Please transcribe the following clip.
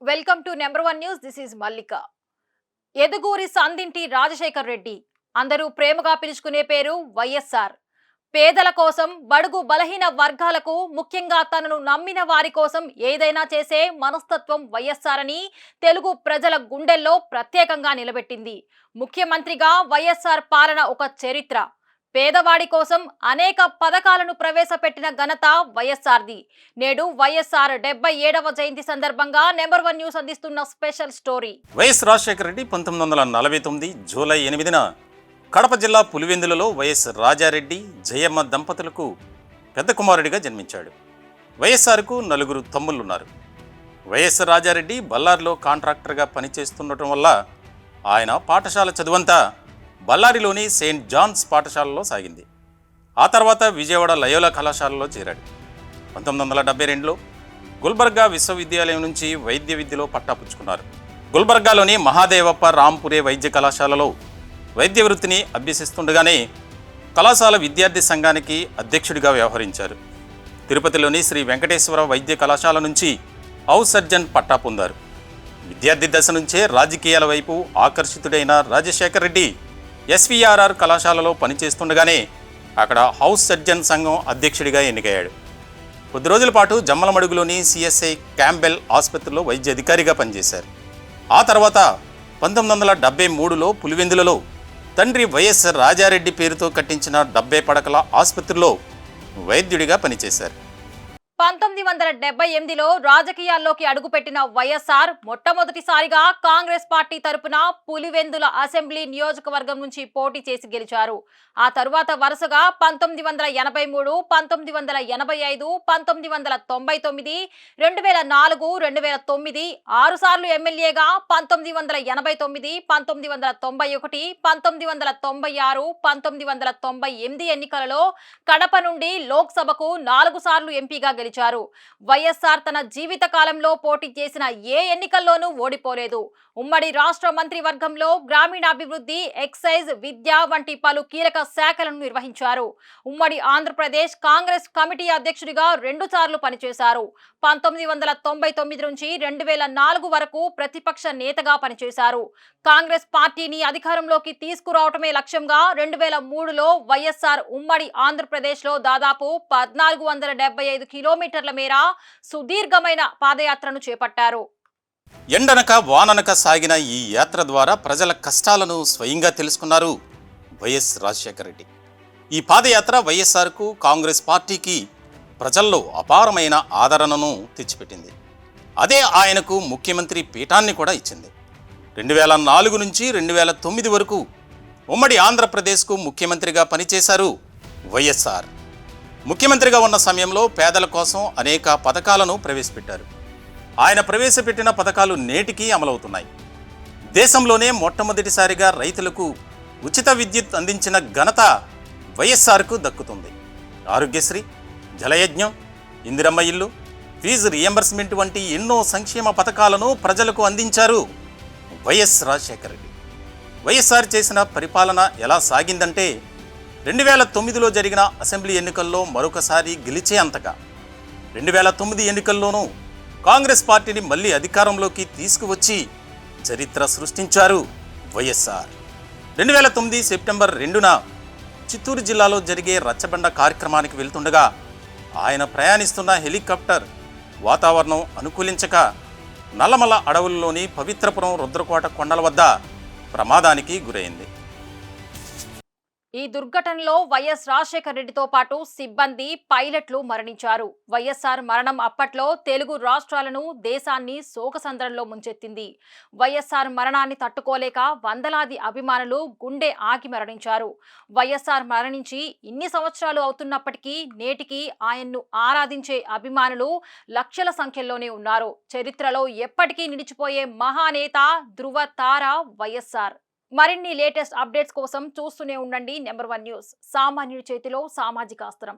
Welcome to number 1 news. This is Mallika. Eduguri Sandinti Rajasekhar Reddy, అందరూ ప్రేమగా పిలుచుకునే పేరు వైఎస్ఆర్. పేదల కోసం, బడుగు బలహీన వర్గాలకు, ముఖ్యంగా తనను నమ్మిన వారి కోసం ఏదైనా చేసే మనస్తత్వం వైఎస్ఆర్ అని తెలుగు ప్రజల గుండెల్లో ప్రత్యేకంగా నిలబెట్టింది. ముఖ్యమంత్రిగా వైఎస్ఆర్ పాలన ఒక చరిత్ర. పేదవాడి కోసం అనేక పథకాలను ప్రవేశపెట్టిన ఘనత వైఎస్ఆర్ది. నేడు వైఎస్ఆర్ 77వ జయంతి సందర్భంగా నెంబర్ 1 న్యూస్ అందిస్తున్న special story. YS Rajasekhara Reddy 1949 July 8న కడప జిల్లా పులివెందులలో వైఎస్ రాజారెడ్డి, జయమ్మ దంపతులకు పెద్ద కుమారుడిగా జన్మించాడు. వైఎస్ఆర్కు 4 తమ్ముళ్లున్నారు. వైఎస్ రాజారెడ్డి బళ్ళారిలో కాంట్రాక్టర్గా పనిచేస్తుండటం వల్ల ఆయన పాఠశాల చదువంతా బళ్ళారిలోని సెయింట్ జాన్స్ పాఠశాలలో సాగింది. ఆ తర్వాత విజయవాడ లయోలా కళాశాలలో చేరాడు. 1972లో గుల్బర్గా విశ్వవిద్యాలయం నుంచి వైద్య విద్యలో పట్టాపుచ్చుకున్నారు. గుల్బర్గాలోని మహాదేవప్ప రాంపురే వైద్య కళాశాలలో వైద్య వృత్తిని అభ్యసిస్తుండగానే కళాశాల విద్యార్థి సంఘానికి అధ్యక్షుడిగా వ్యవహరించారు. తిరుపతిలోని శ్రీ వెంకటేశ్వర వైద్య కళాశాల నుంచి హౌస్ సర్జన్ పట్టా పొందారు. విద్యార్థి దశ నుంచే రాజకీయాల వైపు ఆకర్షితుడైన రాజశేఖర రెడ్డి ఎస్వీఆర్ఆర్ కళాశాలలో పనిచేస్తుండగానే అక్కడ హౌస్ సర్జన్ సంఘం అధ్యక్షుడిగా ఎన్నికయ్యాడు. కొద్ది రోజుల పాటు జమ్మలమడుగులోని సిఎస్ఐ క్యాంబెల్ ఆసుపత్రిలో వైద్య అధికారిగా పనిచేశారు. ఆ తర్వాత 1973లో పులివెందులలో తండ్రి వైఎస్ రాజారెడ్డి పేరుతో కట్టించిన 70 పడకల ఆసుపత్రిలో వైద్యుడిగా పనిచేశారు. 1978లో రాజకీయాల్లోకి అడుగుపెట్టిన వైఎస్ఆర్ మొట్టమొదటిసారిగా కాంగ్రెస్ పార్టీ తరపున పులివెందుల అసెంబ్లీ నియోజకవర్గం నుంచి పోటీ చేసి గెలిచారు. ఆ తరువాత వరుసగా 1983, 1985, 1999, 2004, 2009 6 సార్లు ఎమ్మెల్యేగా, 1989, 1991, 1996, 1998 ఎన్నికలలో కడప నుండి లోక్సభకు 4 సార్లు ఎంపీగా గెలిచారు. వైఎస్ఆర్ తన జీవిత కాలంలో పోటీ చేసిన ఏ ఎన్నికల్లోనూ ఓడిపోలేదు. ఉమ్మడి రాష్ట్ర మంత్రివర్గంలో గ్రామీణాభివృద్ధి, ఎక్సైజ్, విద్య వంటి పలు కీలక శాఖలను నిర్వహించారు. ఉమ్మడి ఆంధ్రప్రదేశ్ కాంగ్రెస్ కమిటీ అధ్యక్షుడిగా 2 సార్లు పనిచేశారు. 1999 నుంచి 2004 వరకు ప్రతిపక్ష నేతగా పనిచేశారు. కాంగ్రెస్ పార్టీని అధికారంలోకి తీసుకురావటమే లక్ష్యంగా 2003లో వైఎస్ఆర్ ఉమ్మడి ఆంధ్రప్రదేశ్లో దాదాపు 1475 కిలోమీటర్ల మేర సుదీర్ఘమైన పాదయాత్రను చేపట్టారు. ఎండనక వాననక సాగిన ఈ యాత్ర ద్వారా ప్రజల కష్టాలను స్వయంగా తెలుసుకున్నారు వైఎస్ రాజశేఖర రెడ్డి. ఈ పాదయాత్ర వైఎస్ఆర్కు, కాంగ్రెస్ పార్టీకి ప్రజల్లో అపారమైన ఆదరణను తెచ్చిపెట్టింది. అదే ఆయనకు ముఖ్యమంత్రి పీఠాన్ని కూడా ఇచ్చింది. 2004 నుంచి 2009 వరకు ఉమ్మడి ఆంధ్రప్రదేశ్కు ముఖ్యమంత్రిగా పనిచేశారు వైఎస్ఆర్. ముఖ్యమంత్రిగా ఉన్న సమయంలో పేదల కోసం అనేక పథకాలను ప్రవేశపెట్టారు. ఆయన ప్రవేశపెట్టిన పథకాలు నేటికి అమలవుతున్నాయి. దేశంలోనే మొట్టమొదటిసారిగా రైతులకు ఉచిత విద్యుత్ అందించిన ఘనత వైఎస్ఆర్కు దక్కుతుంది. ఆరోగ్యశ్రీ, జలయజ్ఞం, ఇందిరమ్మ ఇల్లు, ఫీజు రియంబర్స్మెంట్ వంటి ఎన్నో సంక్షేమ పథకాలను ప్రజలకు అందించారు వైఎస్ రాజశేఖర రెడ్డి. వైఎస్ఆర్ చేసిన పరిపాలన ఎలా సాగిందంటే 2009లో జరిగిన అసెంబ్లీ ఎన్నికల్లో మరొకసారి గెలిచే అంతగా 2009 ఎన్నికల్లోనూ కాంగ్రెస్ పార్టీని మళ్ళీ అధికారంలోకి తీసుకువచ్చి చరిత్ర సృష్టించారు వైఎస్ఆర్. 2009 సెప్టెంబర్ 2న చిత్తూరు జిల్లాలో జరిగే రచ్చబండ కార్యక్రమానికి వెళ్తుండగా ఆయన ప్రయాణిస్తున్న హెలికాప్టర్ వాతావరణం అనుకూలించక నల్లమల అడవుల్లోని పవిత్రపురం రుద్రకోట కొండల వద్ద ప్రమాదానికి గురైంది. ఈ దుర్ఘటనలో వైఎస్ రాజశేఖర రెడ్డితో పాటు సిబ్బంది, పైలట్లు మరణించారు. వైఎస్ఆర్ మరణం అప్పట్లో తెలుగు రాష్ట్రాలను, దేశాన్ని శోకసంద్రంలో ముంచెత్తింది. వైఎస్ఆర్ మరణాన్ని తట్టుకోలేక వందలాది అభిమానులు గుండె ఆగి మరణించారు. వైఎస్ఆర్ మరణించి ఇన్ని సంవత్సరాలు అవుతున్నప్పటికీ నేటికి ఆయన్ను ఆరాధించే అభిమానులు లక్షల సంఖ్యలోనే ఉన్నారు. చరిత్రలో ఎప్పటికీ నిలిచిపోయే మహానేత, ధృవ తార వైఎస్ఆర్. మరిన్ని లేటెస్ట్ అప్డేట్స్ కోసం చూస్తూనే ఉండండి నెంబర్ 1 న్యూస్. సామాన్యుడి చేతిలో సామాజిక అస్త్రం.